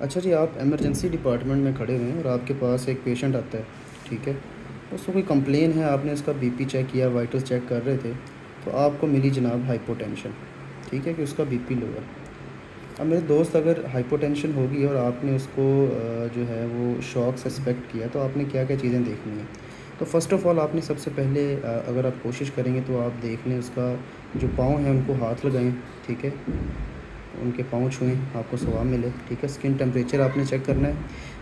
अच्छा जी, आप emergency department में खड़े हुए हैं और आपके पास एक पेशेंट आता है, ठीक है? उसको कोई कंप्लेन है, आपने उसका बीपी चेक किया, वाइटल्स चेक कर रहे थे, तो आपको मिली जनाब हाइपोटेंशन, ठीक है, कि उसका बीपी लो है। अब मेरे दोस्त, अगर हाइपोटेंशन होगी और आपने उसको जो है वो शॉक सस्पेक्ट किया, तो आपने क्या-क्या चीज़ें देखनी है? तो फ़र्स्ट ऑफ़ ऑल आपने सबसे पहले अगर आप कोशिश करेंगे तो आप देख लें उसका जो पाँव हैं उनको हाथ लगाएँ, ठीक है? उनके पाँव छुएँ, आपको स्वाब मिले, ठीक है? स्किन टेम्परेचर आपने चेक करना है।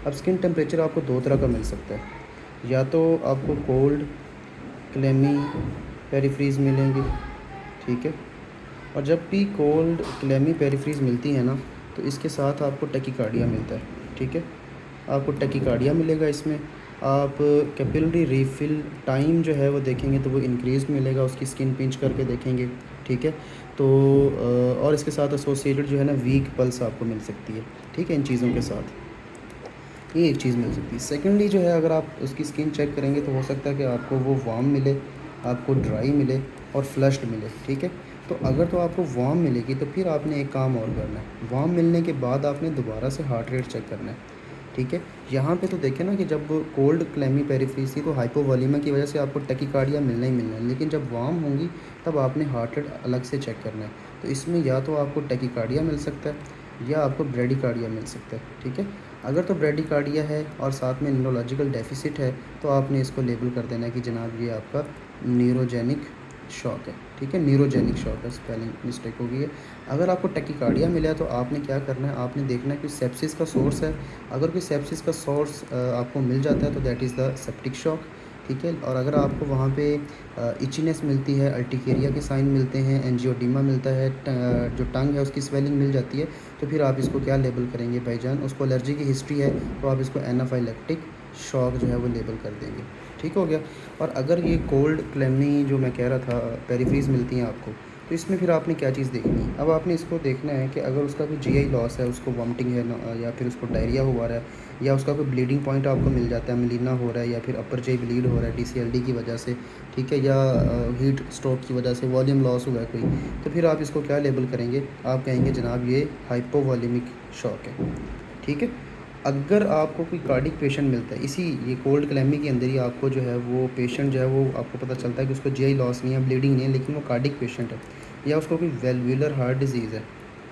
अब स्किन टेम्परेचर आपको 2 तरह का मिल सकता है। या तो आपको कोल्ड, क्लेमी, पेरिफ्रीज़ मिलेंगी, ठीक है? और जब भी कोल्ड, क्लेमी, पेरिफ्रीज़ मिलती है ना, तो इसके साथ आपको टैकीकार्डिया मिलता है, ठीक है? आपको टैकीकार्डिया मिलेगा इसमें। आप कैपिलरी रीफ़िल टाइम जो है वो देखेंगे तो वो इंक्रीज़्ड मिलेगा, उसकी स्किन पिंच करके देखेंगे, ठीक है? तो और इसके साथ एसोसिएटेड जो है ना वीक पल्स आपको मिल सकती है, ठीक है? इन चीज़ों के साथ ये एक चीज़ मिल सकती है। सेकेंडली जो है, अगर आप उसकी स्किन चेक करेंगे तो हो सकता है कि आपको वो वार्म मिले, आपको ड्राई मिले और फ्लश्ड मिले, ठीक है? तो अगर तो आपको वार्म मिलेगी तो फिर आपने एक काम और करना है। वार्म मिलने के बाद आपने दोबारा से हार्ट रेट चेक करना है, ठीक है? यहाँ पे तो देखें ना कि जब कोल्ड क्लेमी पेरिफ्रीज थी तो हाइपोवोलेमिया की वजह से आपको टैकीकार्डिया मिलना ही मिलना है, लेकिन जब वार्म होंगी तब आपने हार्ट रेट अलग से चेक करना है। तो इसमें या तो आपको टैकीकार्डिया मिल सकता है या आपको ब्रेडिकार्डिया मिल सकता है, ठीक है? अगर तो ब्रेडिकार्डिया है और साथ में न्यूरोलॉजिकल डेफिसिट है तो आपने इसको लेबल कर देना है कि जनाब ये आपका न्यूरोजेनिक शॉक है, ठीक है? न्यूरोजेनिक शॉक है, स्पेलिंग मिस्टेक हो गई है। अगर आपको टैकीकार्डिया मिला है तो आपने क्या करना है, आपने देखना है कि सेप्सिस का सोर्स है। अगर कोई सेप्सिस का सोर्स आपको मिल जाता है तो that is the septic shock, ठीक है? और अगर आपको वहाँ पे इचीनेस मिलती है, अर्टिकेरिया के साइन मिलते हैं, एंजियोडीमा मिलता है, जो टंग है उसकी स्वेलिंग मिल जाती है, तो फिर आप इसको क्या लेबल करेंगे भाईजान? उसको एलर्जी की हिस्ट्री है तो आप इसको एनाफाइलेक्टिक शॉक जो है वो लेबल कर देंगे, ठीक हो गया? और अगर ये कोल्ड, क्लेमी जो मैं कह रहा था, पेरिफ्रीज़ मिलती हैं आपको, तो इसमें फिर आपने क्या चीज़ देखनी है? अब आपने इसको देखना है कि अगर उसका कोई जीआई लॉस है, उसको वॉमिटिंग है ना, या फिर उसको डायरिया हुआ रहा है, या उसका कोई ब्लीडिंग पॉइंट आपको मिल जाता है, मेलिना हो रहा है, या फिर अपर जी ब्लीड हो रहा है डीसीएलडी की वजह से, ठीक है? या हीट स्ट्रोक की वजह से वॉल्यूम लॉस हुआ है कोई, तो फिर आप इसको क्या लेबल करेंगे? आप कहेंगे जनाब ये हाइपोवॉल्यूमिक शॉक है, ठीक है? अगर आपको कोई कार्डिक पेशेंट मिलता है इसी ये कोल्ड क्लेमी के अंदर ही, आपको जो है वो पेशेंट जो है वो आपको पता चलता है कि उसको जीआई लॉस नहीं है, ब्लीडिंग नहीं है, लेकिन वो कार्डिक पेशेंट है, या उसको कोई वेल्वुलर हार्ट डिजीज़ है,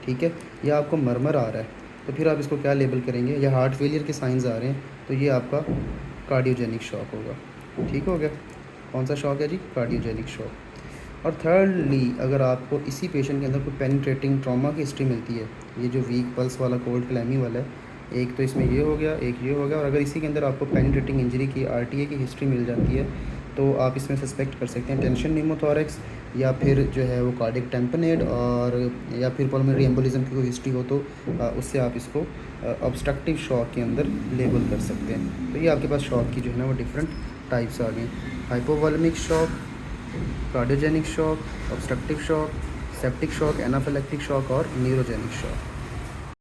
ठीक है? या आपको मरमर आ रहा है, तो फिर आप इसको क्या लेबल करेंगे? या हार्ट फेलियर के साइंस आ रहे हैं, तो ये आपका कार्डियोजेनिक शॉक होगा, ठीक हो गया? कौन सा शॉक है जी? Cardiogenic shock. और थर्डली, अगर आपको इसी पेशेंट के अंदर कोई पेनिट्रेटिंग ट्रॉमा की हिस्ट्री मिलती है, ये जो वीक पल्स वाला कोल्ड क्लैमी वाला है, एक तो इसमें ये हो गया, एक ये हो गया, और अगर इसी के अंदर आपको पेनिट्रेटिंग इंजरी की, आरटीए की हिस्ट्री मिल जाती है, तो आप इसमें सस्पेक्ट कर सकते हैं टेंशन न्यूमोथोरैक्स, या फिर जो है वो कार्डिक टैम्पनेड, और या फिर पल्मोनरी एम्बोलिज्म की कोई हिस्ट्री हो तो उससे आप इसको ऑब्स्ट्रक्टिव शॉक के अंदर लेबल कर सकते हैं। तो ये आपके पास शॉक की जो है ना वो डिफरेंट टाइप्स आ गई। Hypovolaemic shock, cardiogenic shock, obstructive shock, septic shock, anaphylactic shock और न्यूरोजेनिक शॉक।